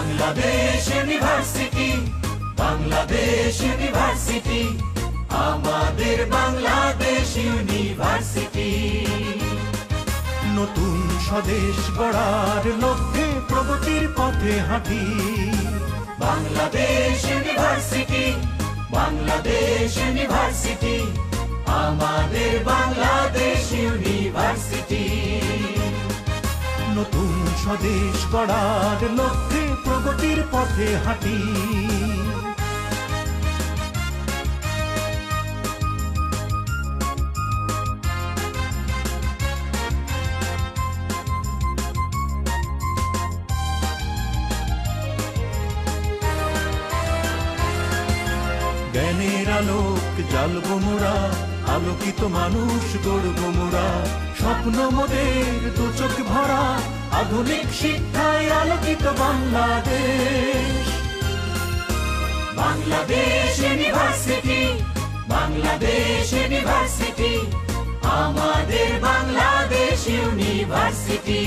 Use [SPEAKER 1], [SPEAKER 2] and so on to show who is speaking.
[SPEAKER 1] Bangladesh university, Bangladesh university, আমাদের Bangladesh university.
[SPEAKER 2] নতুন স্বদেশ গড়ার লক্ষ্যে প্রগতির পথে হাঁটি।
[SPEAKER 1] বাংলাদেশ ইউনিভার্সিটি, বাংলাদেশ ইউনিভার্সিটি, আমাদের বাংলাদেশ ইউনিভার্সিটি।
[SPEAKER 2] নতুন স্বদেশ গড়ার লক্ষ্যে প্রগতির পথে হাঁটি। জ্ঞানের আলোক জ্বালবো মোরা, আলোকিত মানুষ গড়ব মোরা। স্বপ্ন মোদের দু চোখ ভরা, আধুনিক শিক্ষায় আলোকিত বাংলাদেশ।
[SPEAKER 1] বাংলাদেশ ইউনিভার্সিটি, বাংলাদেশ ইউনিভার্সিটি, আমাদের বাংলাদেশ ইউনিভার্সিটি।